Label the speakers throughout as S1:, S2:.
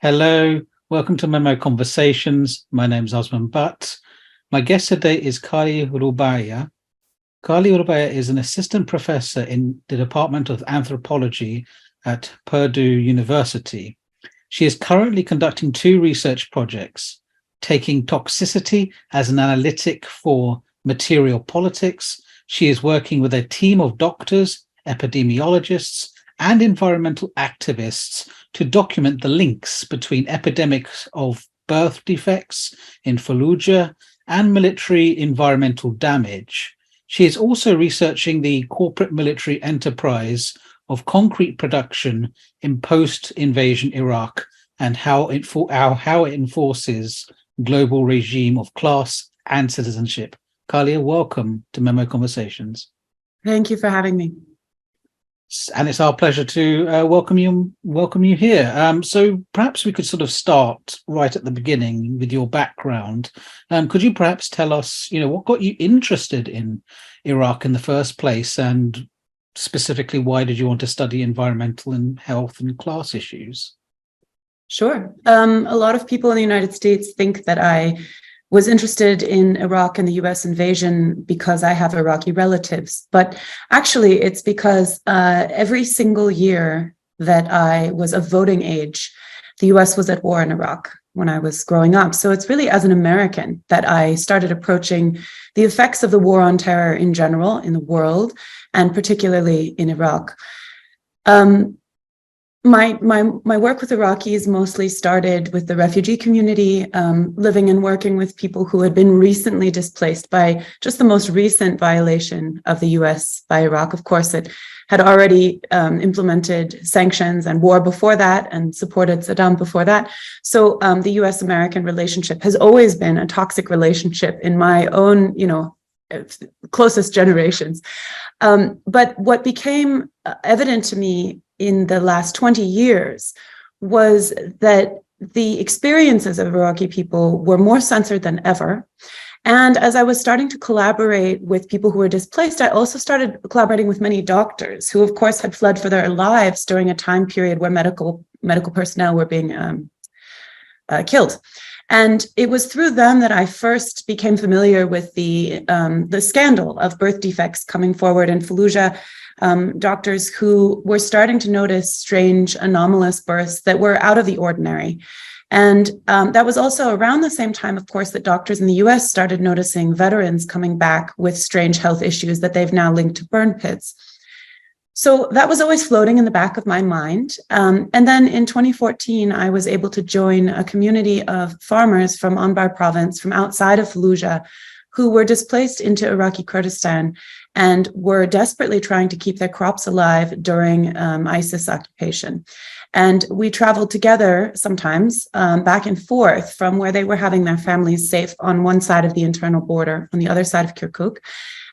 S1: Hello, welcome to MEMO Conversations. My name is Osman Butt. My guest today is Kali Rubaii. Kali Rubaii is an assistant professor in the Department of Anthropology at Purdue University. She is currently conducting two research projects, taking toxicity as an analytic for material politics. She is working with a team of doctors, epidemiologists, and environmental activists to document the links between epidemics of birth defects in Fallujah and military environmental damage. She is also researching the corporate military enterprise of concrete production in post-invasion Iraq and how it enforces global regime of class and citizenship. Kali, welcome to MEMO Conversations.
S2: Thank you for having me.
S1: And it's our pleasure to welcome you here. So perhaps we could sort of start right at the beginning with your background. Could you perhaps tell us, what got you interested in Iraq in the first place, and specifically, why did you want to study environmental and health and class issues?
S2: Sure. A lot of people in the United States think that I was interested in Iraq and the US invasion because I have Iraqi relatives. But actually, it's because every single year that I was of voting age, the US was at war in Iraq when I was growing up. So it's really as an American that I started approaching the effects of the war on terror in general in the world, and particularly in Iraq. My work with Iraqis mostly started with the refugee community, living and working with people who had been recently displaced by just the most recent violation of the US by Iraq. Of course, it had already implemented sanctions and war before that and supported Saddam before that. So the US-American relationship has always been a toxic relationship in my own, closest generations. But what became evident to me in the last 20 years was that the experiences of Iraqi people were more censored than ever. And as I was starting to collaborate with people who were displaced, I also started collaborating with many doctors who, of course, had fled for their lives during a time period where medical personnel were being killed. And it was through them that I first became familiar with the scandal of birth defects coming forward in Fallujah, doctors who were starting to notice strange, anomalous births that were out of the ordinary. And that was also around the same time, of course, that doctors in the US started noticing veterans coming back with strange health issues that they've now linked to burn pits. So that was always floating in the back of my mind. And then in 2014, I was able to join a community of farmers from Anbar province, from outside of Fallujah, who were displaced into Iraqi Kurdistan and were desperately trying to keep their crops alive during ISIS occupation. And we traveled together sometimes back and forth from where they were having their families safe on one side of the internal border, on the other side of Kirkuk,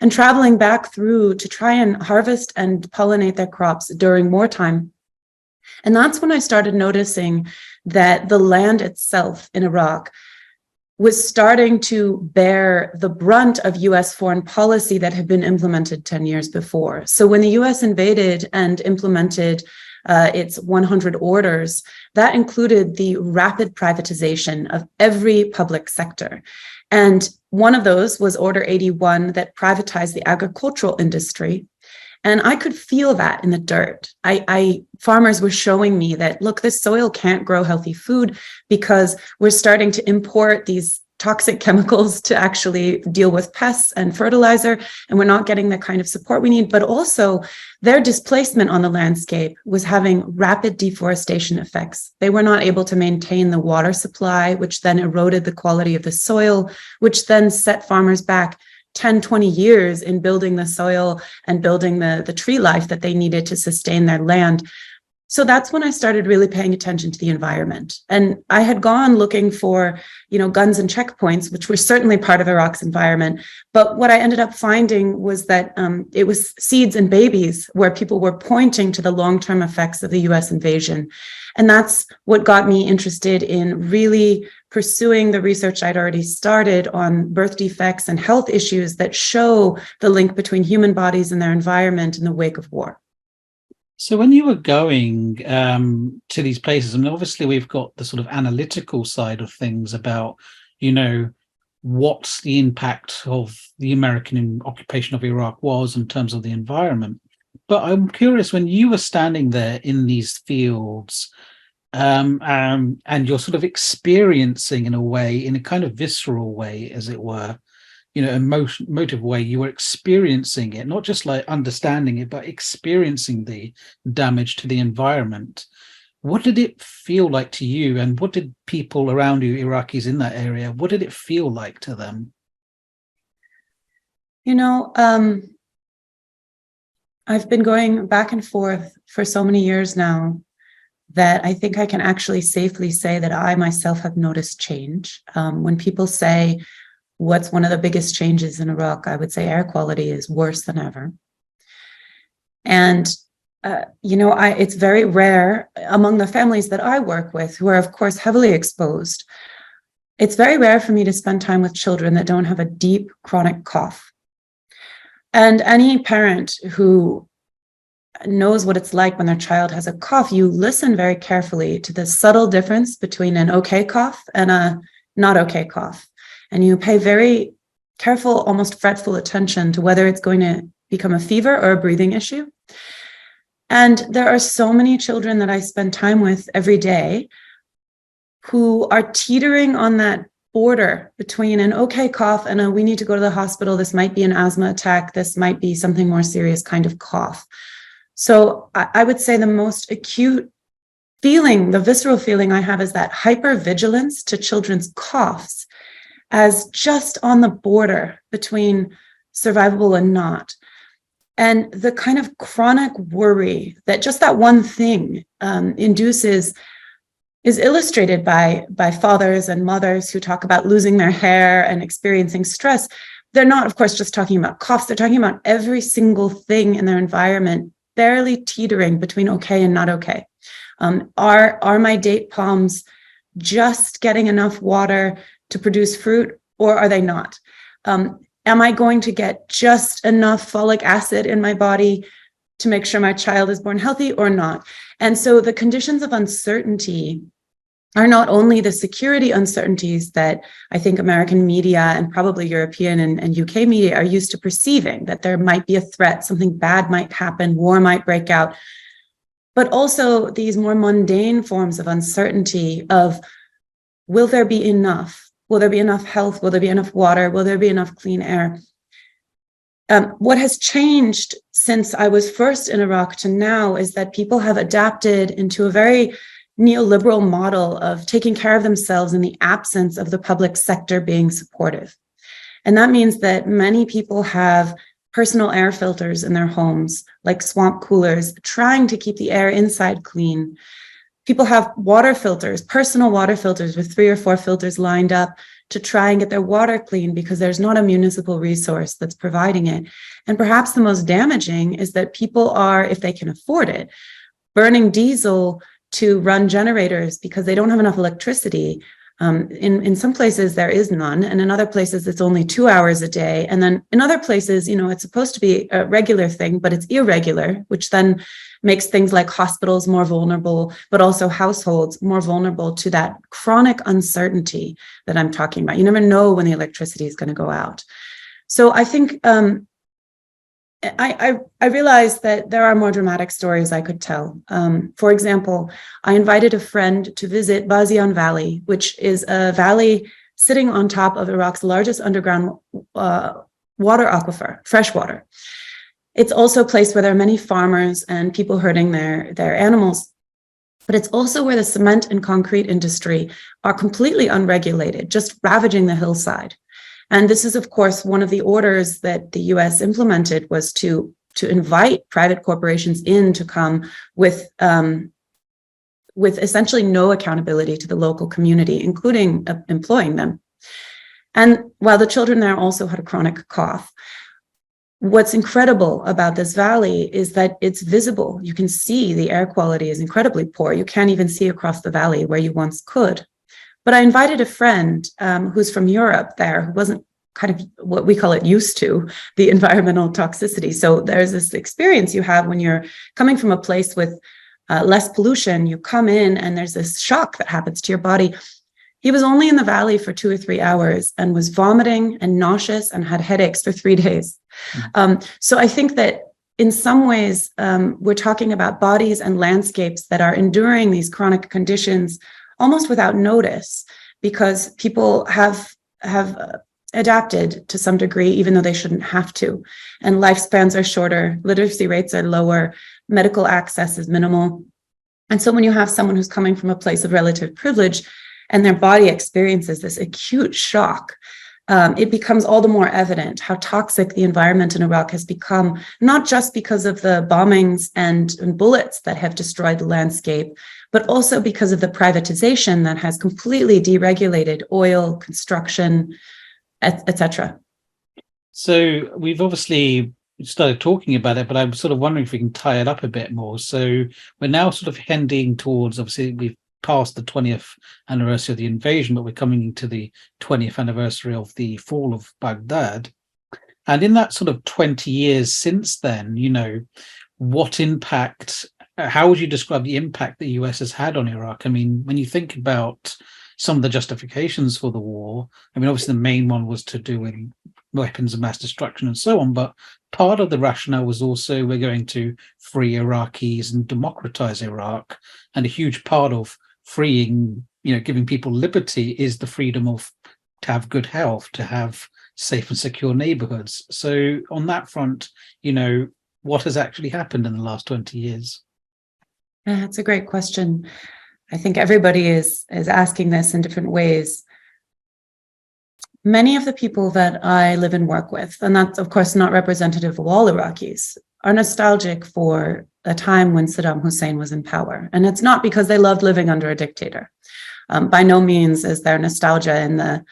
S2: and traveling back through to try and harvest and pollinate their crops during wartime. And that's when I started noticing that the land itself in Iraq was starting to bear the brunt of US foreign policy that had been implemented 10 years before. So when the US invaded and implemented its 100 orders, that included the rapid privatization of every public sector. And one of those was Order 81 that privatized the agricultural industry. And I could feel that in the dirt. Farmers were showing me that, look, this soil can't grow healthy food because we're starting to import these toxic chemicals to actually deal with pests and fertilizer, and we're not getting the kind of support we need. But also their displacement on the landscape was having rapid deforestation effects. They were not able to maintain the water supply, which then eroded the quality of the soil, which then set farmers back 10, 20 years in building the soil and building the tree life that they needed to sustain their land. So that's when I started really paying attention to the environment. And I had gone looking for, guns and checkpoints, which were certainly part of Iraq's environment. But what I ended up finding was that it was seeds and babies where people were pointing to the long-term effects of the US invasion. And that's what got me interested in really pursuing the research I'd already started on birth defects and health issues that show the link between human bodies and their environment in the wake of war.
S1: So when you were going to these places, I mean, obviously we've got the sort of analytical side of things about, you know, what the impact of the American occupation of Iraq was in terms of the environment. But I'm curious, when you were standing there in these fields, and you're sort of experiencing in a way, in a kind of visceral way, as it were, you know, emotive way, you were experiencing it, not just like understanding it, but experiencing the damage to the environment. What did it feel like to you? And what did people around you, Iraqis in that area, what did it feel like to them?
S2: You know, I've been going back and forth for so many years now that I think I can actually safely say that I myself have noticed change. When people say, what's one of the biggest changes in Iraq, I would say air quality is worse than ever. And, it's very rare among the families that I work with, who are, of course, heavily exposed. It's very rare for me to spend time with children that don't have a deep chronic cough. And any parent who knows what it's like when their child has a cough, you listen very carefully to the subtle difference between an okay cough and a not okay cough. And you pay very careful, almost fretful attention to whether it's going to become a fever or a breathing issue. And there are so many children that I spend time with every day who are teetering on that border between an okay cough and a we need to go to the hospital, this might be an asthma attack, this might be something more serious kind of cough. So I would say the most acute feeling, the visceral feeling I have is that hypervigilance to children's coughs as just on the border between survivable and not. And the kind of chronic worry that just that one thing induces is illustrated by fathers and mothers who talk about losing their hair and experiencing stress. They're not, of course, just talking about coughs. They're talking about every single thing in their environment barely teetering between okay and not okay. Are my date palms just getting enough water to produce fruit, or are they not? Am I going to get just enough folic acid in my body to make sure my child is born healthy or not? And so the conditions of uncertainty are not only the security uncertainties that I think American media and probably European and UK media are used to perceiving, that there might be a threat, something bad might happen, war might break out, but also these more mundane forms of uncertainty of, will there be enough? Will there be enough health? Will there be enough water? Will there be enough clean air? What has changed since I was first in Iraq to now is that people have adapted into a very neoliberal model of taking care of themselves in the absence of the public sector being supportive. And that means that many people have personal air filters in their homes, like swamp coolers, trying to keep the air inside clean. People have water filters, personal water filters with 3 or 4 filters lined up to try and get their water clean because there's not a municipal resource that's providing it. And perhaps the most damaging is that people are, if they can afford it, burning diesel to run generators because they don't have enough electricity. In some places there is none, and in other places it's only 2 hours a day. And then in other places, it's supposed to be a regular thing, but it's irregular, which then makes things like hospitals more vulnerable, but also households more vulnerable to that chronic uncertainty that I'm talking about. You never know when the electricity is going to go out. So I think I realized that there are more dramatic stories I could tell. For example, I invited a friend to visit Bazian Valley, which is a valley sitting on top of Iraq's largest underground water aquifer, fresh water. It's also a place where there are many farmers and people herding their animals, but it's also where the cement and concrete industry are completely unregulated, just ravaging the hillside. And this is, of course, one of the orders that the US implemented was to invite private corporations in to come with essentially no accountability to the local community, including employing them. And while the children there also had a chronic cough, what's incredible about this valley is that it's visible. You can see the air quality is incredibly poor. You can't even see across the valley where you once could. But I invited a friend who's from Europe there, who wasn't kind of what we call it used to the environmental toxicity. So there's this experience you have when you're coming from a place with less pollution. You come in and there's this shock that happens to your body. He was only in the valley for 2 or 3 hours and was vomiting and nauseous and had headaches for 3 days. So I think that in some ways, we're talking about bodies and landscapes that are enduring these chronic conditions almost without notice, because people have adapted to some degree, even though they shouldn't have to. And lifespans are shorter, literacy rates are lower, medical access is minimal. And so when you have someone who's coming from a place of relative privilege and their body experiences this acute shock, it becomes all the more evident how toxic the environment in Iraq has become, not just because of the bombings and bullets that have destroyed the landscape, but also because of the privatization that has completely deregulated oil, construction, etc.
S1: So we've obviously started talking about it, but I'm sort of wondering if we can tie it up a bit more. So we're now sort of heading towards, obviously, we've passed the 20th anniversary of the invasion, but we're coming into the 20th anniversary of the fall of Baghdad. And in that sort of 20 years since then, what impact, how would you describe the impact the US has had on Iraq? I mean, when you think about some of the justifications for the war, I mean, obviously the main one was to do with weapons of mass destruction and so on, but part of the rationale was also we're going to free Iraqis and democratize Iraq. And a huge part of freeing, giving people liberty is the freedom to have good health, to have safe and secure neighborhoods. So on that front, what has actually happened in the last 20 years?
S2: That's a great question. I think everybody is asking this in different ways. Many of the people that I live and work with, and that's of course not representative of all Iraqis, are nostalgic for a time when Saddam Hussein was in power. And it's not because they loved living under a dictator. By no means is there nostalgia in the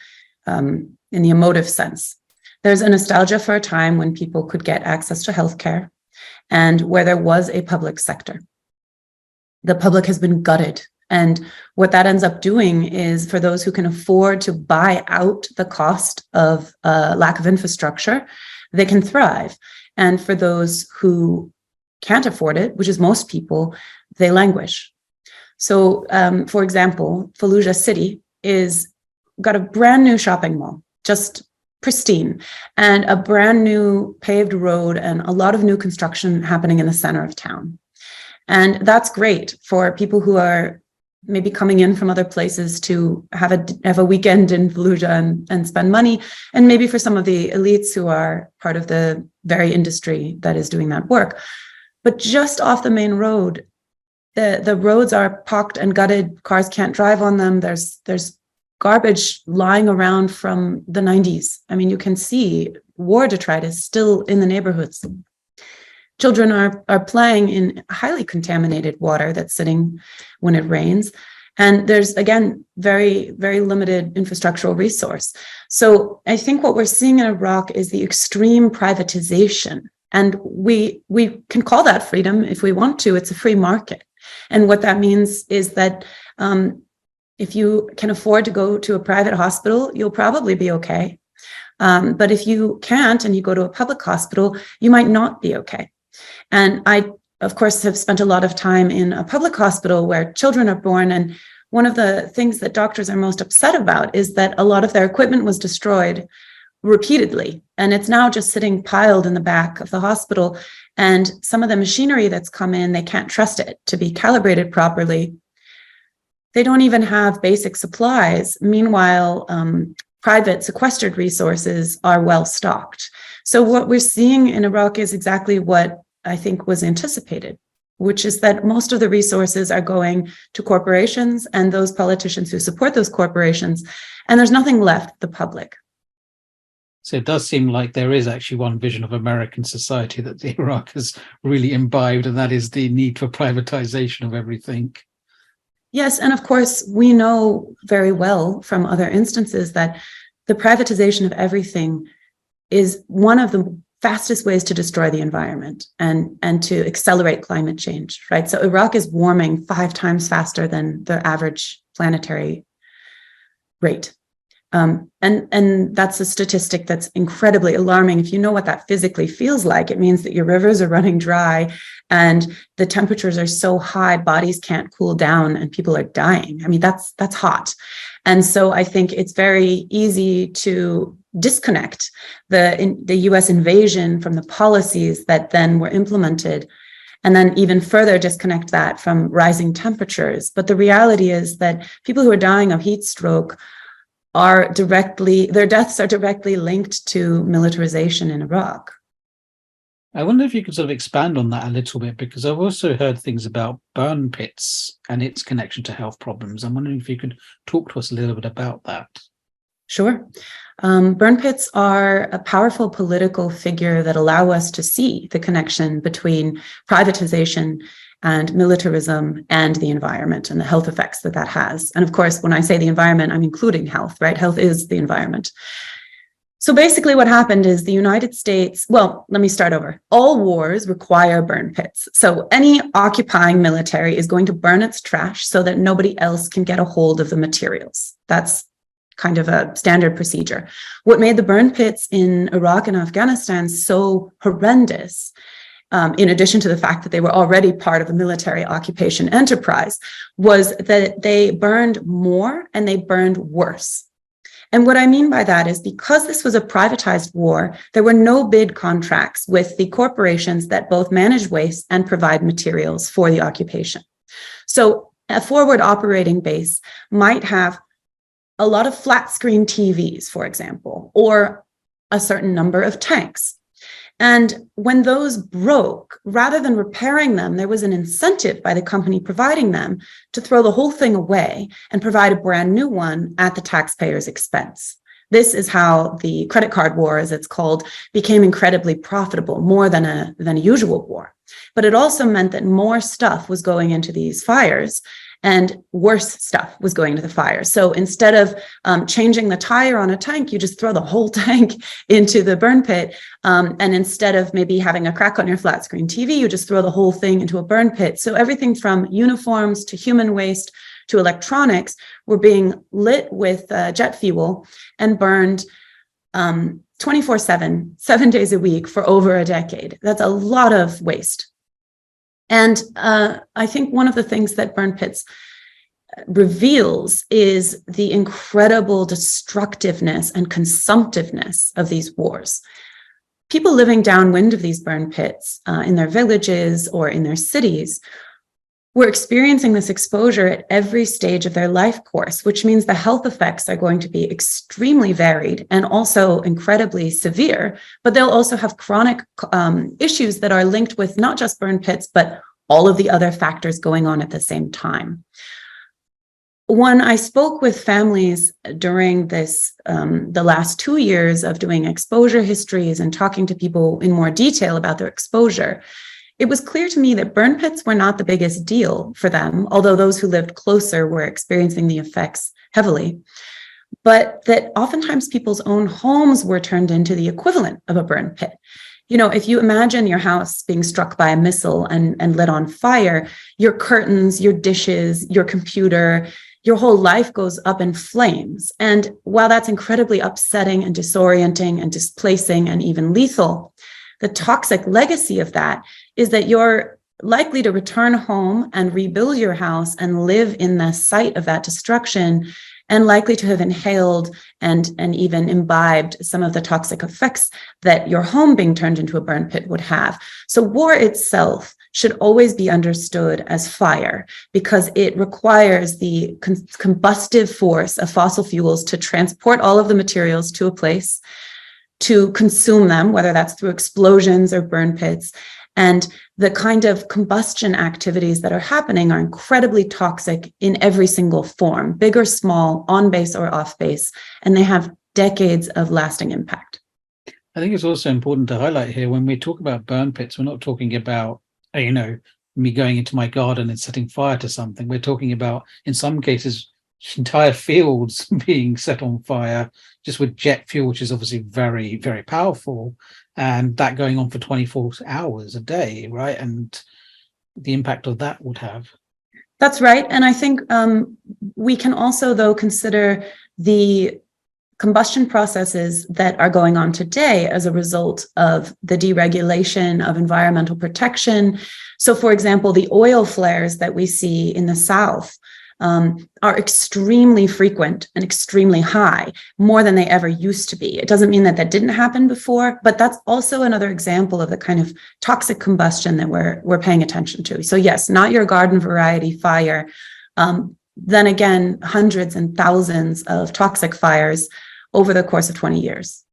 S2: emotive sense. There's a nostalgia for a time when people could get access to healthcare and where there was a public sector. The public has been gutted. And what that ends up doing is, for those who can afford to buy out the cost of lack of infrastructure, they can thrive. And for those who can't afford it, which is most people, they languish. So, for example, Fallujah city got a brand new shopping mall, just pristine, and a brand new paved road and a lot of new construction happening in the center of town. And that's great for people who are maybe coming in from other places to have a weekend in Fallujah and spend money, and maybe for some of the elites who are part of the very industry that is doing that work. But just off the main road, the roads are pocked and gutted. Cars can't drive on them. There's garbage lying around from the 90s. I mean, you can see war detritus still in the neighborhoods. Children are playing in highly contaminated water that's sitting when it rains. And there's, again, very, very limited infrastructural resource. So I think what we're seeing in Iraq is the extreme privatization. And we can call that freedom if we want to. It's a free market. And what that means is that if you can afford to go to a private hospital, you'll probably be okay. But if you can't and you go to a public hospital, you might not be okay. And I, of course, have spent a lot of time in a public hospital where children are born. And one of the things that doctors are most upset about is that a lot of their equipment was destroyed repeatedly. And it's now just sitting piled in the back of the hospital. And some of the machinery that's come in, they can't trust it to be calibrated properly. They don't even have basic supplies. Meanwhile, private sequestered resources are well stocked. So what we're seeing in Iraq is exactly what I think was anticipated, which is that most of the resources are going to corporations and those politicians who support those corporations, and there's nothing left for the public.
S1: So it does seem like there is actually one vision of American society that Iraq has really imbibed, and that is the need for privatization of everything.
S2: Yes, and of course, we know very well from other instances that the privatization of everything is one of the fastest ways to destroy the environment and to accelerate climate change, right? So Iraq is warming 5 times faster than the average planetary rate. And that's a statistic that's incredibly alarming. If you know what that physically feels like, it means that your rivers are running dry and the temperatures are so high, bodies can't cool down and people are dying. I mean, that's hot. And so I think it's very easy to disconnect the US invasion from the policies that then were implemented, and then even further disconnect that from rising temperatures. But the reality is that people who are dying of heat stroke their deaths are directly linked to militarization in Iraq.
S1: I wonder if you could sort of expand on that a little bit, because I've also heard things about burn pits and its connection to health problems. I'm wondering if you could talk to us a little bit about that.
S2: Sure. Burn pits are a powerful political figure that allow us to see the connection between privatization and militarism and the environment and the health effects that that has. And of course, when I say the environment, I'm including health, right? Health is the environment. So basically what happened is the United States, well, let me start over. All wars require burn pits. So any occupying military is going to burn its trash so that nobody else can get a hold of the materials. That's kind of a standard procedure. What made the burn pits in Iraq and Afghanistan so horrendous, in addition to the fact that they were already part of a military occupation enterprise, was that they burned more and they burned worse. And what I mean by that is because this was a privatized war, there were no bid contracts with the corporations that both manage waste and provide materials for the occupation. So a forward operating base might have a lot of flat screen TVs, for example, or a certain number of tanks. And when those broke, rather than repairing them, there was an incentive by the company providing them to throw the whole thing away and provide a brand new one at the taxpayer's expense. This is how the credit card war, as it's called, became incredibly profitable, more than a usual war. But it also meant that more stuff was going into these fires and worse stuff was going to the fire. So instead of changing the tire on a tank, you just throw the whole tank into the burn pit. And instead of maybe having a crack on your flat screen TV, you just throw the whole thing into a burn pit. So everything from uniforms to human waste to electronics were being lit with jet fuel and burned 24/7, 7 days a week for over a decade. That's a lot of waste. And I think one of the things that burn pits reveals is the incredible destructiveness and consumptiveness of these wars. People living downwind of these burn pits in their villages or in their cities were experiencing this exposure at every stage of their life course, which means the health effects are going to be extremely varied and also incredibly severe, but they'll also have chronic issues that are linked with not just burn pits, but all of the other factors going on at the same time. When I spoke with families during this, the last 2 years of doing exposure histories and talking to people in more detail about their exposure, it was clear to me that burn pits were not the biggest deal for them, although those who lived closer were experiencing the effects heavily, but that oftentimes people's own homes were turned into the equivalent of a burn pit. You know, if you imagine your house being struck by a missile and lit on fire, your curtains, your dishes, your computer, your whole life goes up in flames. And while that's incredibly upsetting and disorienting and displacing and even lethal, the toxic legacy of that is that you're likely to return home and rebuild your house and live in the site of that destruction, and likely to have inhaled and even imbibed some of the toxic effects that your home being turned into a burn pit would have. So war itself should always be understood as fire, because it requires the combustive force of fossil fuels to transport all of the materials to a place, to consume them, whether that's through explosions or burn pits. And the kind of combustion activities that are happening are incredibly toxic in every single form, big or small, on base or off base, and they have decades of lasting impact.
S1: I think it's also important to highlight here, when we talk about burn pits, we're not talking about, me going into my garden and setting fire to something. We're talking about, in some cases, entire fields being set on fire just with jet fuel, which is obviously very, very powerful, and that going on for 24 hours a day, right? And the impact of that would have.
S2: That's right. And I think we can also, though, consider the combustion processes that are going on today as a result of the deregulation of environmental protection. So, for example, the oil flares that we see in the South are extremely frequent and extremely high, more than they ever used to be. It doesn't mean that that didn't happen before, but that's also another example of the kind of toxic combustion that we're paying attention to. So yes, not your garden variety fire. Then again, hundreds and thousands of toxic fires over the course of 20 years.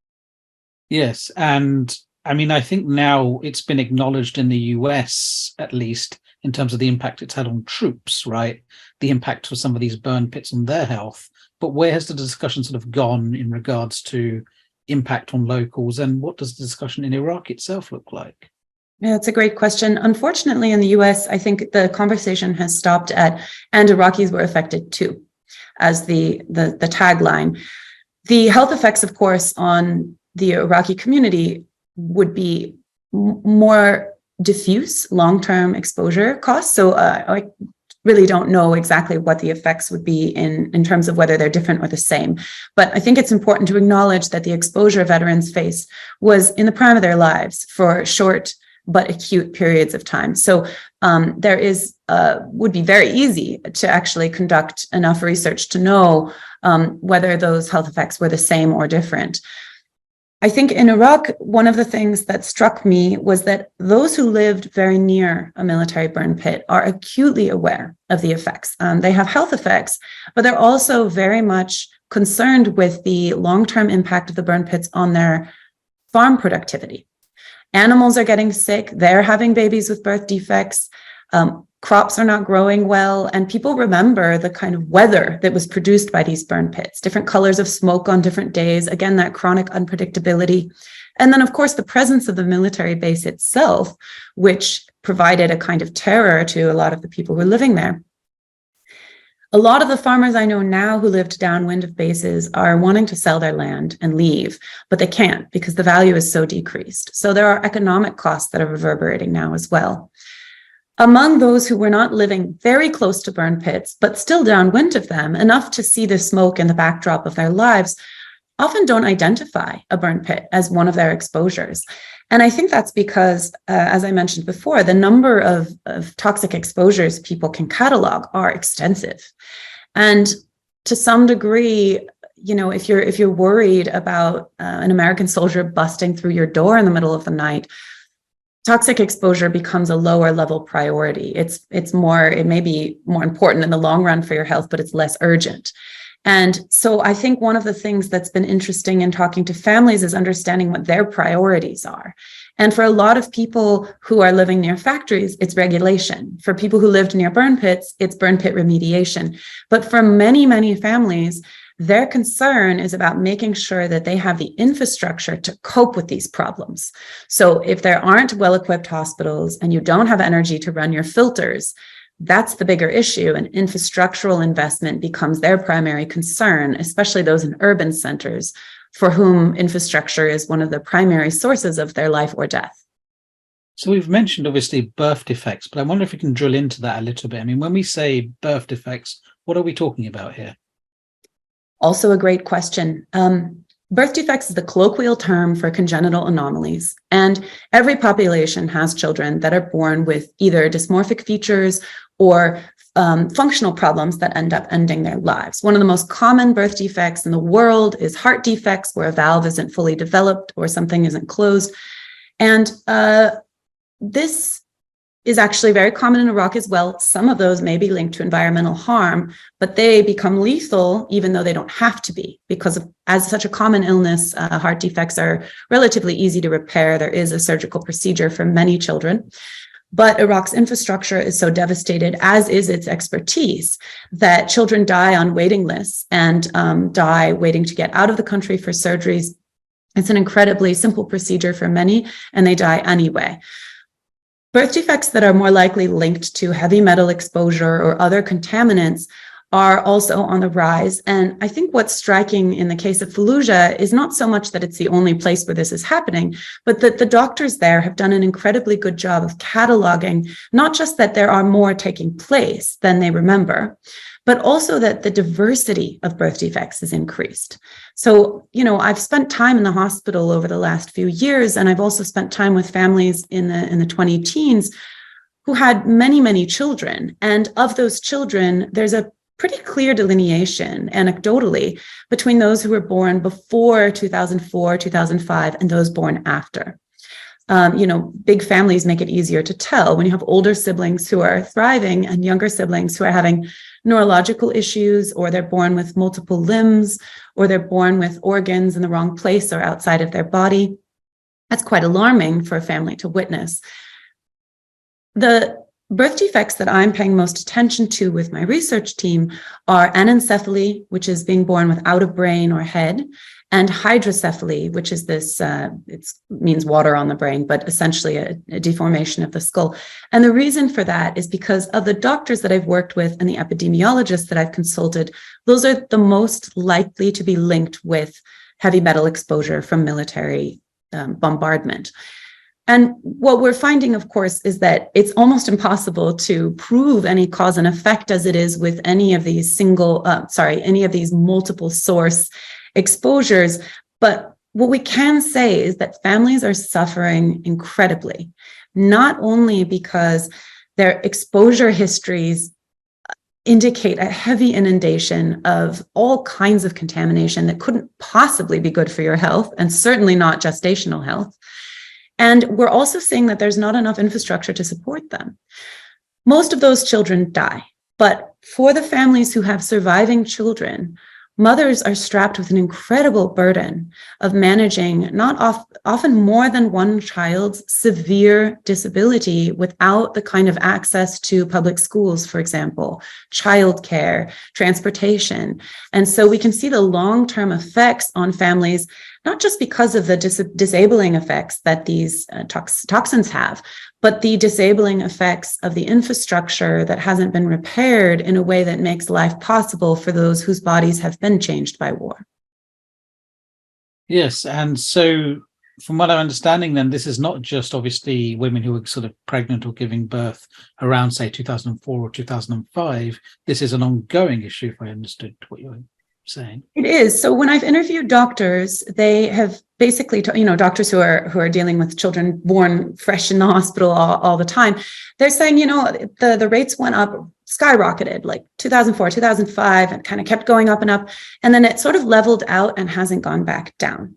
S1: Yes. And I mean, I think now it's been acknowledged in the US, at least, in terms of the impact it's had on troops, right? The impact of some of these burn pits on their health. But where has the discussion sort of gone in regards to impact on locals? And what does the discussion in Iraq itself look like?
S2: Yeah, that's a great question. Unfortunately, in the US, I think the conversation has stopped at, and Iraqis were affected too, as the tagline. The health effects, of course, on the Iraqi community would be more diffuse long-term exposure costs. So I really don't know exactly what the effects would be in terms of whether they're different or the same. But I think it's important to acknowledge that the exposure veterans face was in the prime of their lives for short but acute periods of time. So there would be very easy to actually conduct enough research to know whether those health effects were the same or different. I think in Iraq, one of the things that struck me was that those who lived very near a military burn pit are acutely aware of the effects. They have health effects, but they're also very much concerned with the long-term impact of the burn pits on their farm productivity. Animals are getting sick, they're having babies with birth defects, crops are not growing well, and people remember the kind of weather that was produced by these burn pits, different colors of smoke on different days, again, that chronic unpredictability. And then, of course, the presence of the military base itself, which provided a kind of terror to a lot of the people who were living there. A lot of the farmers I know now who lived downwind of bases are wanting to sell their land and leave, but they can't because the value is so decreased. So there are economic costs that are reverberating now as well. Among those who were not living very close to burn pits, but still downwind of them, enough to see the smoke in the backdrop of their lives, often don't identify a burn pit as one of their exposures. And I think that's because, as I mentioned before, the number of toxic exposures people can catalog are extensive. And to some degree, you know, if you're worried about an American soldier busting through your door in the middle of the night, toxic exposure becomes a lower level priority. It may be more important in the long run for your health, but it's less urgent. And so I think one of the things that's been interesting in talking to families is understanding what their priorities are. And for a lot of people who are living near factories, it's regulation. For people who lived near burn pits, it's burn pit remediation. But for many, many families, their concern is about making sure that they have the infrastructure to cope with these problems. So if there aren't well-equipped hospitals and you don't have energy to run your filters, that's the bigger issue, and infrastructural investment becomes their primary concern, especially those in urban centers for whom infrastructure is one of the primary sources of their life or death.
S1: So we've mentioned obviously birth defects, but I wonder if we can drill into that a little bit. I mean, when we say birth defects, what are we talking about here?
S2: Also a great question. Birth defects is the colloquial term for congenital anomalies, and every population has children that are born with either dysmorphic features or functional problems that end up ending their lives. One of the most common birth defects in the world is heart defects, where a valve isn't fully developed or something isn't closed. And this is actually very common in Iraq as well. Some of those may be linked to environmental harm, but they become lethal even though they don't have to be, because as such a common illness, heart defects are relatively easy to repair. There is a surgical procedure for many children. But Iraq's infrastructure is so devastated, as is its expertise, that children die on waiting lists and die waiting to get out of the country for surgeries. It's an incredibly simple procedure for many, and they die anyway. Birth defects that are more likely linked to heavy metal exposure or other contaminants are also on the rise. And I think what's striking in the case of Fallujah is not so much that it's the only place where this is happening, but that the doctors there have done an incredibly good job of cataloging, not just that there are more taking place than they remember, but also that the diversity of birth defects is increased. So, I've spent time in the hospital over the last few years, and I've also spent time with families in the 20 teens who had many, many children. And of those children, there's a pretty clear delineation anecdotally between those who were born before 2004, 2005, and those born after. Big families make it easier to tell when you have older siblings who are thriving and younger siblings who are having neurological issues, or they're born with multiple limbs, or they're born with organs in the wrong place or outside of their body. That's quite alarming for a family to witness. The birth defects that I'm paying most attention to with my research team are anencephaly, which is being born without a brain or head, and hydrocephaly, which is this, it means water on the brain, but essentially a deformation of the skull. And the reason for that is because of the doctors that I've worked with and the epidemiologists that I've consulted, those are the most likely to be linked with heavy metal exposure from military bombardment. And what we're finding, of course, is that it's almost impossible to prove any cause and effect as it is with any of these multiple source exposures. But what we can say is that families are suffering incredibly, not only because their exposure histories indicate a heavy inundation of all kinds of contamination that couldn't possibly be good for your health, and certainly not gestational health. And we're also seeing that there's not enough infrastructure to support them. Most of those children die, but for the families who have surviving children, mothers are strapped with an incredible burden of managing often more than one child's severe disability without the kind of access to public schools, for example, childcare, transportation. And so we can see the long-term effects on families, not just because of the disabling effects that these toxins have, but the disabling effects of the infrastructure that hasn't been repaired in a way that makes life possible for those whose bodies have been changed by war.
S1: Yes, and so from what I'm understanding, then this is not just obviously women who are sort of pregnant or giving birth around, say, 2004 or 2005. This is an ongoing issue, if I understood what you were saying.
S2: It is. So when I've interviewed doctors, they have basically, doctors who are dealing with children born fresh in the hospital all the time, they're saying, the rates went up, skyrocketed, like 2004, 2005, and kind of kept going up and up. And then it sort of leveled out and hasn't gone back down.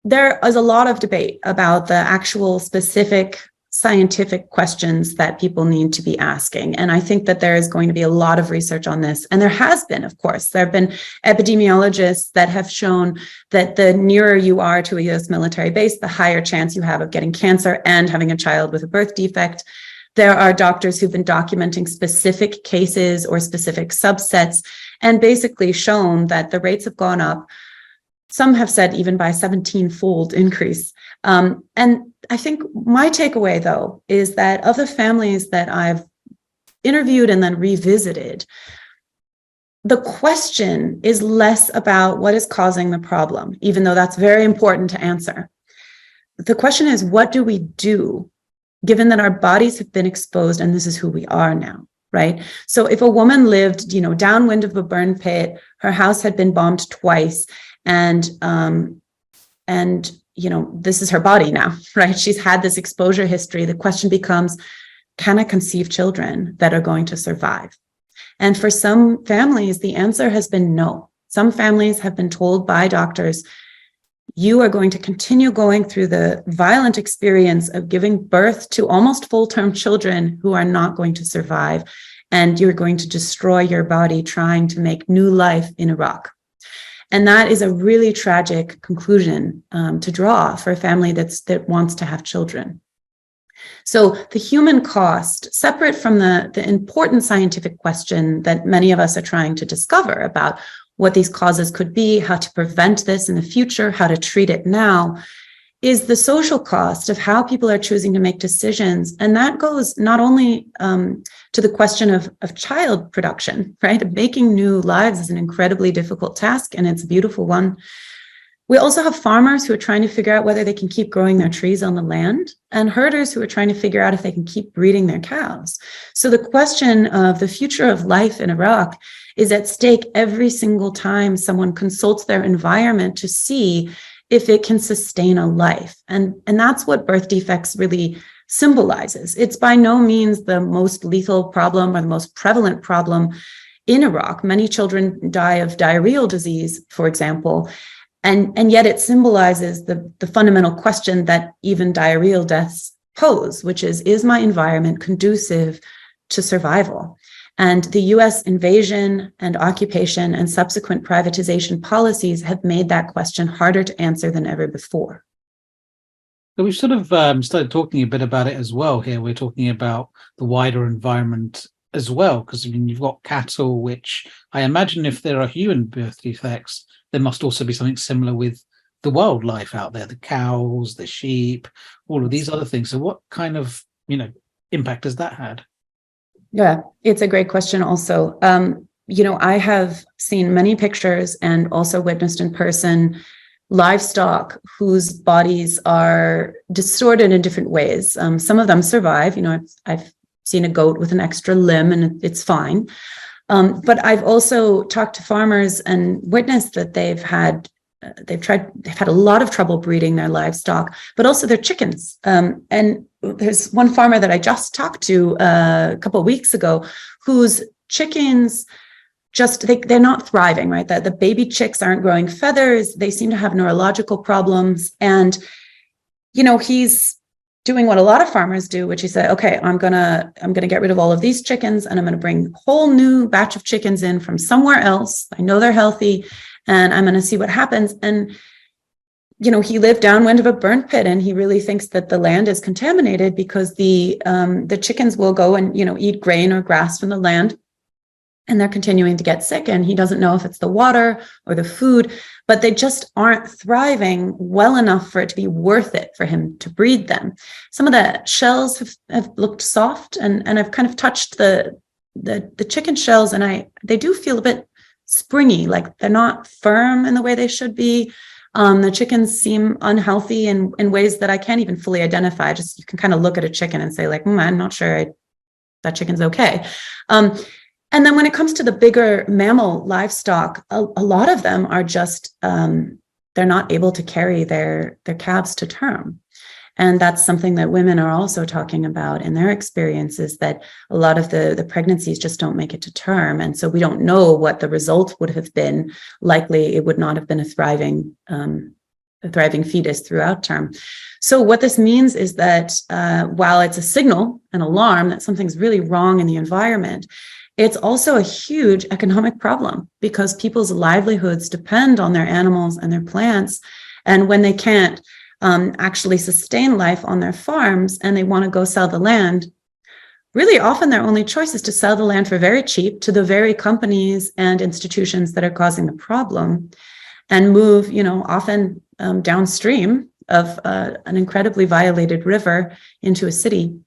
S2: There is a lot of debate about the actual specific scientific questions that people need to be asking. And I think that there is going to be a lot of research on this. And there has been, of course, there have been epidemiologists that have shown that the nearer you are to a US military base, the higher chance you have of getting cancer and having a child with a birth defect. There are doctors who've been documenting specific cases or specific subsets and basically shown that the rates have gone up. Some have said even by 17-fold increase. And I think my takeaway, though, is that of the families that I've interviewed and then revisited, the question is less about what is causing the problem, even though that's very important to answer. The question is, what do we do, given that our bodies have been exposed and this is who we are now, right? So if a woman lived, downwind of a burn pit, her house had been bombed twice, and this is her body now, right? She's had this exposure history. The question becomes, can I conceive children that are going to survive? And for some families, the answer has been no. Some families have been told by doctors, you are going to continue going through the violent experience of giving birth to almost full-term children who are not going to survive, and you're going to destroy your body trying to make new life in Iraq. And that is a really tragic conclusion to draw for a family that wants to have children. So the human cost, separate from the important scientific question that many of us are trying to discover about what these causes could be, how to prevent this in the future, how to treat it now, is the social cost of how people are choosing to make decisions. And that goes not only to the question of child production, right? Making new lives is an incredibly difficult task, and it's a beautiful one. We also have farmers who are trying to figure out whether they can keep growing their trees on the land, and herders who are trying to figure out if they can keep breeding their cows. So the question of the future of life in Iraq is at stake every single time someone consults their environment to see if it can sustain a life. And that's what birth defects really symbolizes. It's by no means the most lethal problem or the most prevalent problem in Iraq. Many children die of diarrheal disease, for example. And yet it symbolizes the fundamental question that even diarrheal deaths pose, which is my environment conducive to survival? And the US invasion and occupation and subsequent privatization policies have made that question harder to answer than ever before.
S1: So we've sort of started talking a bit about it as well here. We're talking about the wider environment as well, because I mean, you've got cattle, which I imagine if there are human birth defects, there must also be something similar with the wildlife out there, the cows, the sheep, all of these other things. So what kind of, impact has that had?
S2: Yeah, it's a great question also. I have seen many pictures and also witnessed in person livestock whose bodies are distorted in different ways. Some of them survive. I've seen a goat with an extra limb and it's fine. But I've also talked to farmers and witnessed that they've had a lot of trouble breeding their livestock, but also their chickens. And there's one farmer that I just talked to a couple of weeks ago whose chickens they're not thriving, right? The baby chicks aren't growing feathers. They seem to have neurological problems. And, he's doing what a lot of farmers do, which he said, okay, I'm gonna get rid of all of these chickens and I'm gonna bring a whole new batch of chickens in from somewhere else. I know they're healthy and I'm gonna see what happens. And, he lived downwind of a burn pit and he really thinks that the land is contaminated because the chickens will go and, eat grain or grass from the land. And they're continuing to get sick. And he doesn't know if it's the water or the food, but they just aren't thriving well enough for it to be worth it for him to breed them. Some of the shells have looked soft, and I've kind of touched the chicken shells, and they do feel a bit springy, like they're not firm in the way they should be. The chickens seem unhealthy in ways that I can't even fully identify. Just you can kind of look at a chicken and say, like, I'm not sure that chicken's okay. And then when it comes to the bigger mammal livestock, a lot of them are just, they're not able to carry their calves to term. And that's something that women are also talking about in their experiences, that a lot of the pregnancies just don't make it to term. And so we don't know what the result would have been. Likely it would not have been a thriving fetus throughout term. So what this means is that while it's a signal, an alarm that something's really wrong in the environment, it's also a huge economic problem because people's livelihoods depend on their animals and their plants. And when they can't actually sustain life on their farms and they want to go sell the land, really often their only choice is to sell the land for very cheap to the very companies and institutions that are causing the problem and move, often downstream of an incredibly violated river into a city.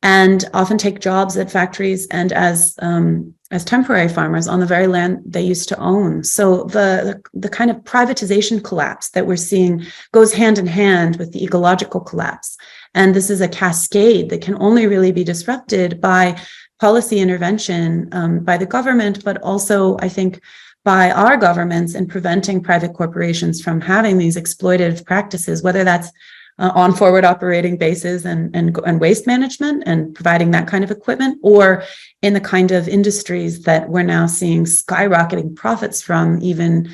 S2: And often take jobs at factories and as temporary farmers on the very land they used to own. So the kind of privatization collapse that we're seeing goes hand in hand with the ecological collapse. And this is a cascade that can only really be disrupted by policy intervention by the government, but also, I think, by our governments in preventing private corporations from having these exploitative practices, whether that's on forward operating bases and waste management and providing that kind of equipment, or in the kind of industries that we're now seeing skyrocketing profits from, even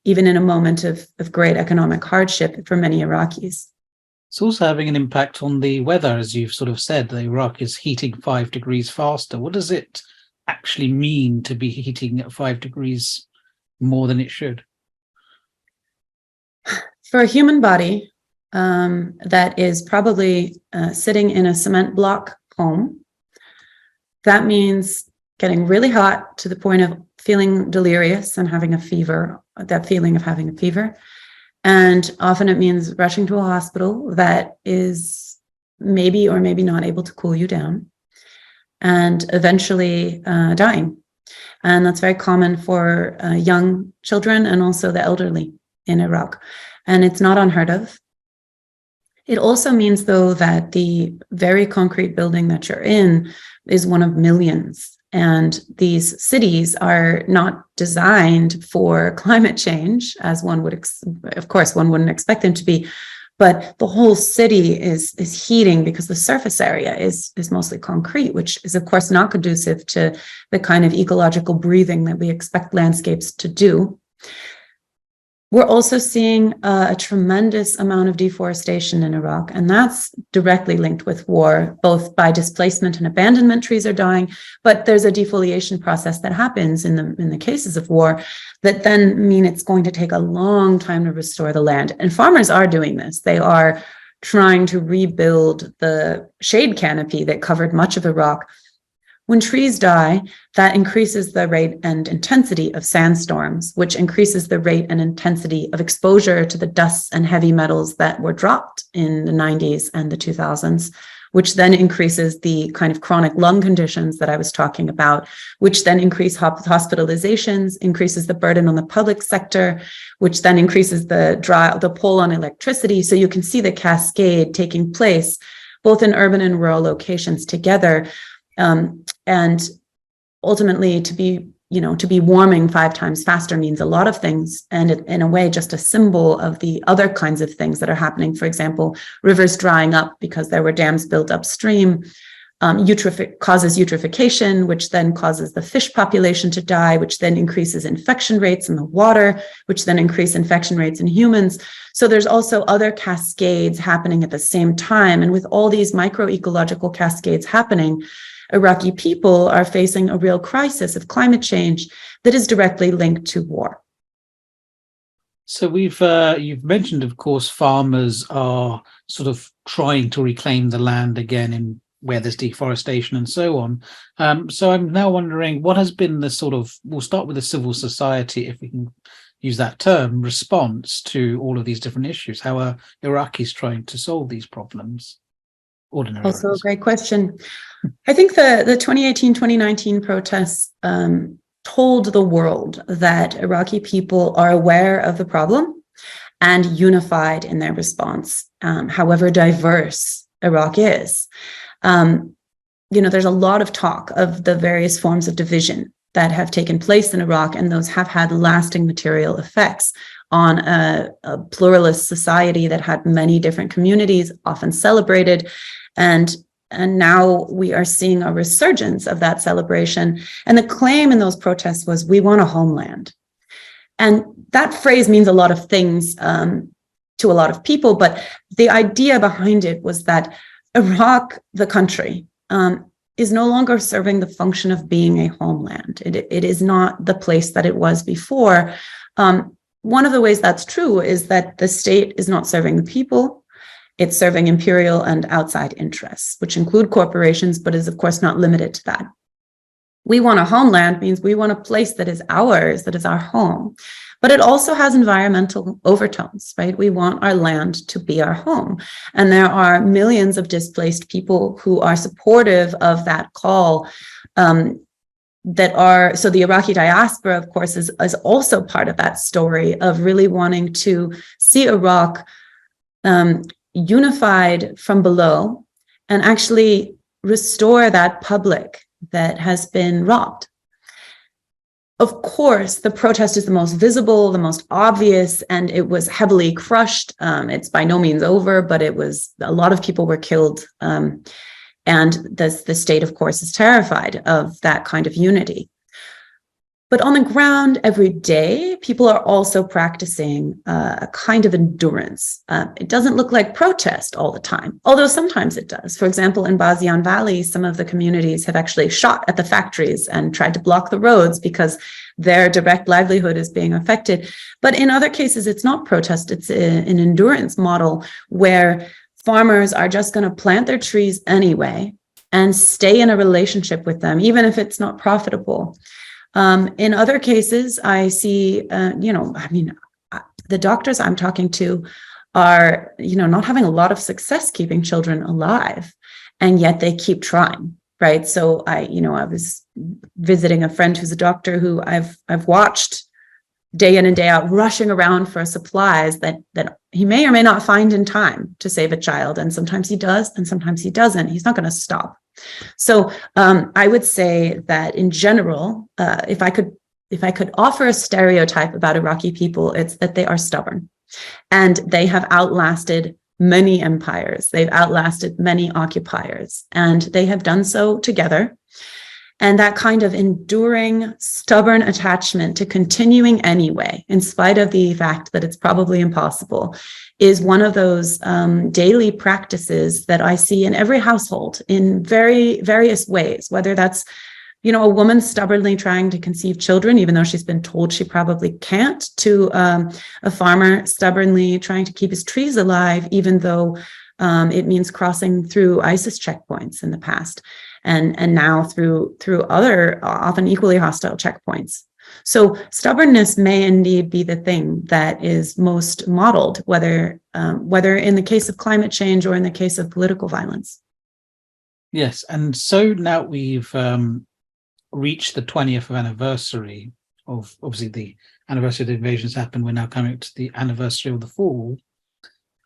S2: in a moment of great economic hardship for many Iraqis.
S1: It's also having an impact on the weather, as you've sort of said. Iraq is heating 5 degrees faster. What does it actually mean to be heating at 5 degrees more than it should?
S2: For a human body, that is probably sitting in a cement block home, that means getting really hot to the point of feeling delirious and having a fever, that feeling of having a fever. And often it means rushing to a hospital that is maybe or maybe not able to cool you down, and eventually dying. And that's very common for young children and also the elderly. in Iraq, and it's not unheard of. It also means, though, that the very concrete building that you're in is one of millions. And these cities are not designed for climate change, as one would, of course, one wouldn't expect them to be. But the whole city is heating because the surface area is mostly concrete, which is, of course, not conducive to the kind of ecological breathing that we expect landscapes to do. We're also seeing a tremendous amount of deforestation in Iraq, and that's directly linked with war, both by displacement and abandonment. Trees are dying, but there's a defoliation process that happens in the cases of war that then mean it's going to take a long time to restore the land. And farmers are doing this. They are trying to rebuild the shade canopy that covered much of Iraq. When trees die, that increases the rate and intensity of sandstorms, which increases the rate and intensity of exposure to the dusts and heavy metals that were dropped in the 90s and the 2000s, which then increases the kind of chronic lung conditions that I was talking about, which then increase hospitalizations, increases the burden on the public sector, which then increases the pull on electricity. So you can see the cascade taking place both in urban and rural locations together. And ultimately, to be warming 5 times faster means a lot of things, and in a way, just a symbol of the other kinds of things that are happening. For example, rivers drying up because there were dams built upstream, causes eutrophication, which then causes the fish population to die, which then increases infection rates in the water, which then increase infection rates in humans. So there's also other cascades happening at the same time, and with all these microecological cascades happening, Iraqi people are facing a real crisis of climate change that is directly linked to war.
S1: So you've mentioned, of course, farmers are sort of trying to reclaim the land again in where there's deforestation and so on. So I'm now wondering, what has been we'll start with the civil society, if we can use that term, response to all of these different issues? How are Iraqis trying to solve these problems?
S2: Also a great question. I think the 2018-2019 protests told the world that Iraqi people are aware of the problem and unified in their response, however diverse Iraq is. There's a lot of talk of the various forms of division that have taken place in Iraq, and those have had lasting material effects on a pluralist society that had many different communities, often celebrated. And now we are seeing a resurgence of that celebration. And the claim in those protests was, we want a homeland. And that phrase means a lot of things to a lot of people, but the idea behind it was that Iraq, the country, is no longer serving the function of being a homeland. It is not the place that it was before. One of the ways that's true is that the state is not serving the people. It's serving imperial and outside interests, which include corporations, but is, of course, not limited to that. We want a homeland means we want a place that is ours, that is our home. But it also has environmental overtones, right? We want our land to be our home. And there are millions of displaced people who are supportive of that call. So the Iraqi diaspora, of course, is also part of that story of really wanting to see Iraq unified from below and actually restore that public that has been robbed. Of course, the protest is the most visible, the most obvious, and it was heavily crushed. It's by no means over, but a lot of people were killed. And the state, of course, is terrified of that kind of unity. But on the ground, every day, people are also practicing a kind of endurance. It doesn't look like protest all the time, although sometimes it does. For example, in Bazian Valley, some of the communities have actually shot at the factories and tried to block the roads because their direct livelihood is being affected. But in other cases, it's not protest, it's an endurance model where farmers are just going to plant their trees anyway and stay in a relationship with them, even if it's not profitable. In other cases, I see, the doctors I'm talking to are, not having a lot of success keeping children alive, and yet they keep trying, right? So I was visiting a friend who's a doctor who I've watched day in and day out, rushing around for supplies that he may or may not find in time to save a child. And sometimes he does, and sometimes he doesn't. He's not going to stop. So I would say that in general, if I could offer a stereotype about Iraqi people, it's that they are stubborn, and they have outlasted many empires. They've outlasted many occupiers, and they have done so together. And that kind of enduring, stubborn attachment to continuing anyway, in spite of the fact that it's probably impossible, is one of those daily practices that I see in every household in very various ways, whether that's, a woman stubbornly trying to conceive children, even though she's been told she probably can't, to a farmer stubbornly trying to keep his trees alive, even though it means crossing through ISIS checkpoints in the past. And now through other often equally hostile checkpoints. So stubbornness may indeed be the thing that is most modeled, whether in the case of climate change or in the case of political violence.
S1: Yes, and so now we've reached the 20th anniversary of, obviously, the anniversary of the invasions happened. We're now coming to the anniversary of the fall.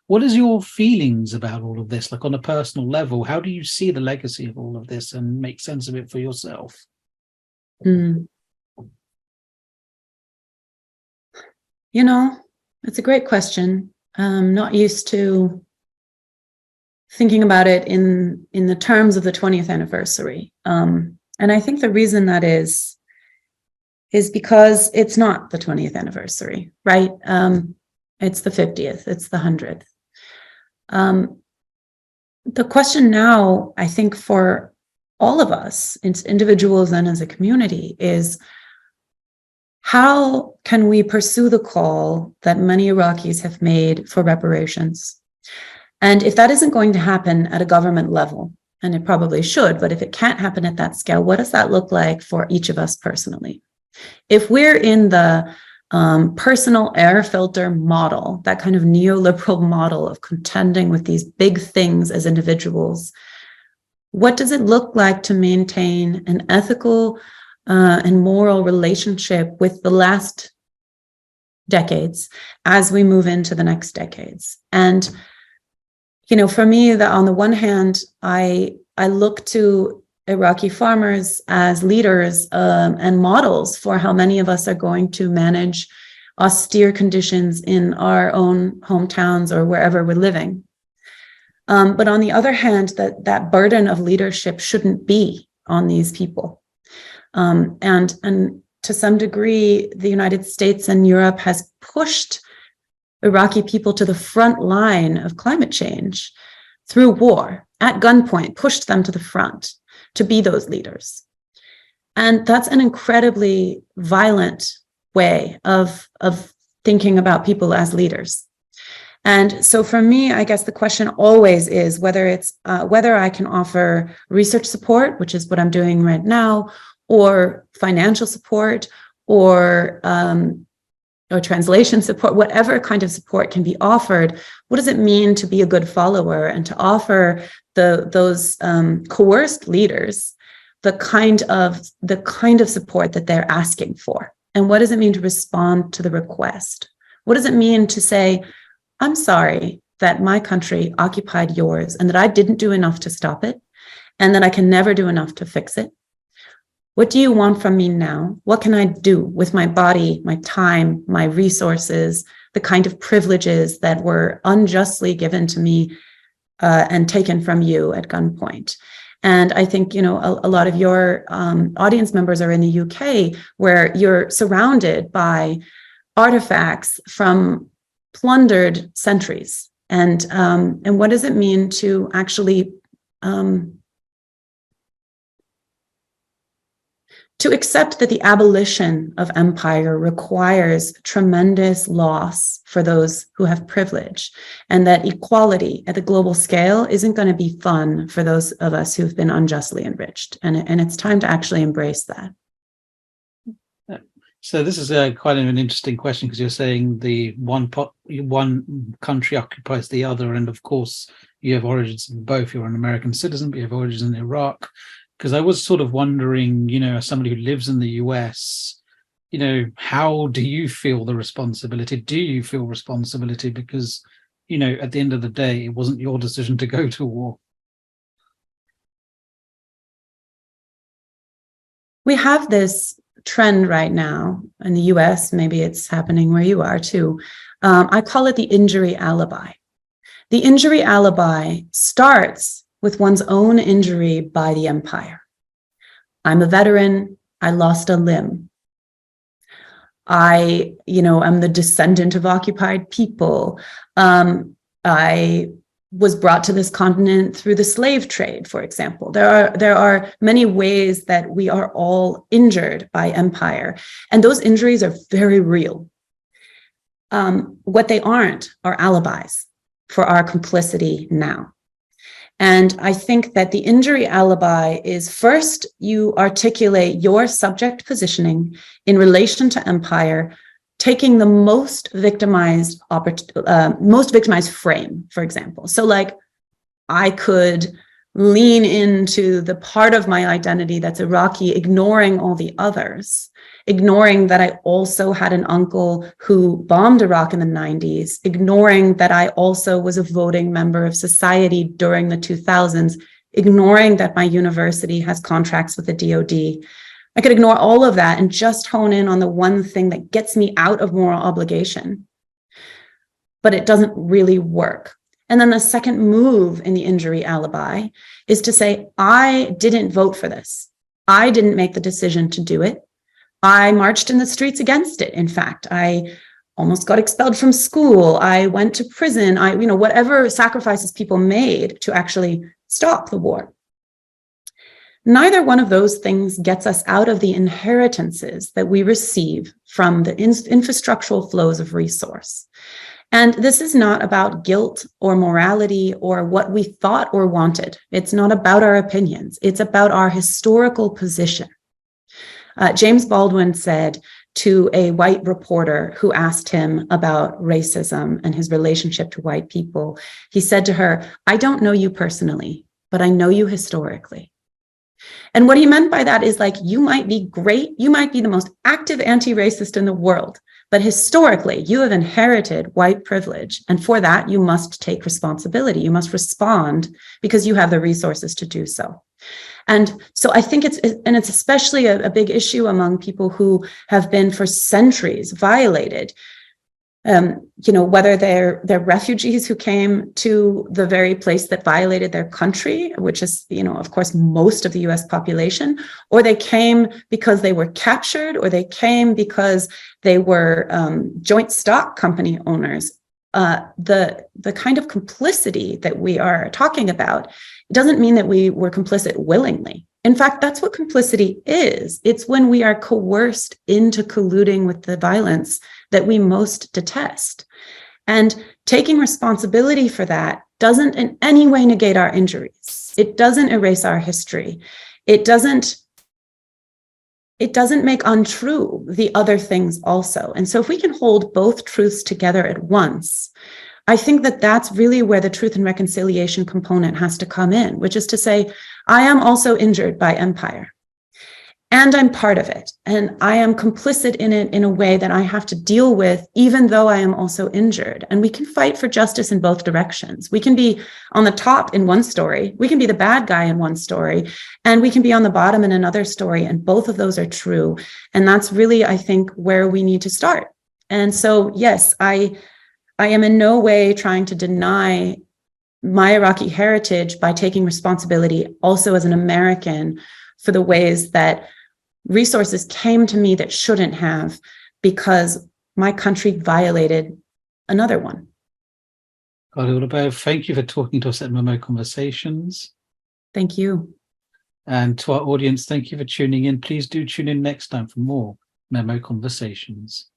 S1: What is your feelings about all of this? Like on a personal level, how do you see the legacy of all of this and make sense of it for yourself?
S2: It's a great question. I'm not used to thinking about it in the terms of the 20th anniversary. And I think the reason that is because it's not the 20th anniversary, right? It's the 50th, it's the 100th. The question now, I think, for all of us, individuals and as a community, is how can we pursue the call that many Iraqis have made for reparations? And if that isn't going to happen at a government level, and it probably should, but if it can't happen at that scale, what does that look like for each of us personally? If we're in the personal air filter model, that kind of neoliberal model of contending with these big things as individuals, what does it look like to maintain an ethical and moral relationship with the last decades as we move into the next decades? And, for me, on the one hand, I look to Iraqi farmers as leaders and models for how many of us are going to manage austere conditions in our own hometowns or wherever we're living. But on the other hand, that burden of leadership shouldn't be on these people. And to some degree, the United States and Europe has pushed Iraqi people to the front line of climate change through war, at gunpoint, pushed them to the front to be those leaders. And that's an incredibly violent way of thinking about people as leaders. And so for me, I guess the question always is whether I can offer research support, which is what I'm doing right now, or financial support, or translation support, whatever kind of support can be offered. What does it mean to be a good follower and to offer those coerced leaders the kind of support that they're asking for? And what does it mean to respond to the request? What does it mean to say, I'm sorry that my country occupied yours and that I didn't do enough to stop it and that I can never do enough to fix it? What do you want from me now? What can I do with my body, my time, my resources, the kind of privileges that were unjustly given to me and taken from you at gunpoint? And I think, a lot of your audience members are in the UK, where you're surrounded by artifacts from plundered centuries. And what does it mean to actually to accept that the abolition of empire requires tremendous loss for those who have privilege, and that equality at the global scale isn't going to be fun for those of us who've been unjustly enriched. And it's time to actually embrace that.
S1: So this is quite an interesting question, because you're saying the one country occupies the other, and of course you have origins in both. You're an American citizen, but you have origins in Iraq. Because I was sort of wondering, as somebody who lives in the US, how do you feel the responsibility? Do you feel responsibility? Because, at the end of the day, it wasn't your decision to go to war.
S2: We have this trend right now in the US, maybe it's happening where you are too. I call it the injury alibi. The injury alibi starts with one's own injury by the empire. I'm a veteran, I lost a limb. I'm the descendant of occupied people. I was brought to this continent through the slave trade, for example. There are many ways that we are all injured by empire, and those injuries are very real. What they aren't are alibis for our complicity now. And I think that the injury alibi is, first, you articulate your subject positioning in relation to empire, taking the most victimized frame, for example. So like, I could lean into the part of my identity that's Iraqi, ignoring all the others, ignoring that I also had an uncle who bombed Iraq in the 90s, ignoring that I also was a voting member of society during the 2000s, ignoring that my university has contracts with the DoD. I could ignore all of that and just hone in on the one thing that gets me out of moral obligation. But it doesn't really work. And then the second move in the injury alibi is to say, I didn't vote for this. I didn't make the decision to do it. I marched in the streets against it. In fact, I almost got expelled from school. I went to prison. Whatever sacrifices people made to actually stop the war. Neither one of those things gets us out of the inheritances that we receive from the infrastructural flows of resource. And this is not about guilt or morality or what we thought or wanted. It's not about our opinions. It's about our historical position. James Baldwin said to a white reporter who asked him about racism and his relationship to white people, he said to her, I don't know you personally, but I know you historically. And what he meant by that is like, you might be great, you might be the most active anti-racist in the world, but historically, you have inherited white privilege. And for that, you must take responsibility. You must respond because you have the resources to do so. And so I think it's especially a big issue among people who have been for centuries violated. Whether they're refugees who came to the very place that violated their country, which is, of course, most of the US population, or they came because they were captured, or they came because they were joint stock company owners. The kind of complicity that we are talking about doesn't mean that we were complicit willingly. In fact, that's what complicity is. It's when we are coerced into colluding with the violence that we most detest. And taking responsibility for that doesn't in any way negate our injuries. It doesn't erase our history. It doesn't make untrue the other things also. And so if we can hold both truths together at once, I think that that's really where the truth and reconciliation component has to come in, which is to say, I am also injured by empire. And I'm part of it. And I am complicit in it in a way that I have to deal with, even though I am also injured. And we can fight for justice in both directions. We can be on the top in one story. We can be the bad guy in one story. And we can be on the bottom in another story. And both of those are true. And that's really, I think, where we need to start. And so, yes, I am in no way trying to deny my Iraqi heritage by taking responsibility also as an American for the ways that resources came to me that shouldn't have because my country violated another one.
S1: Kali Rubaii, thank you for talking to us at MEMO Conversations.
S2: Thank you.
S1: And to our audience, thank you for tuning in. Please do tune in next time for more MEMO Conversations.